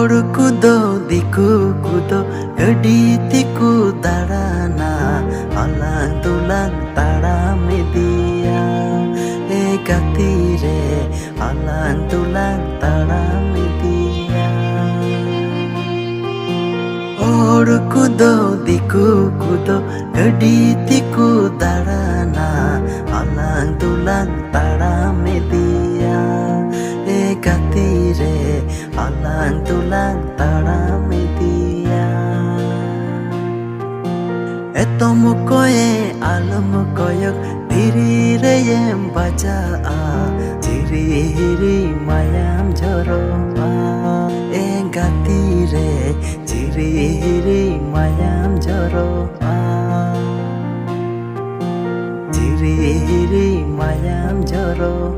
kudo diku kudo gadi tiku darana alang tulang tara media gatire alang tulang tara media kudo diku kudo gadi tiku darana alang tulang tara media gatire alang tulang tara media etom koye alam koyok diri reyem baca ciri hiri mayam joro gatire ciri hiri mayam joro ciri hiri mayam joro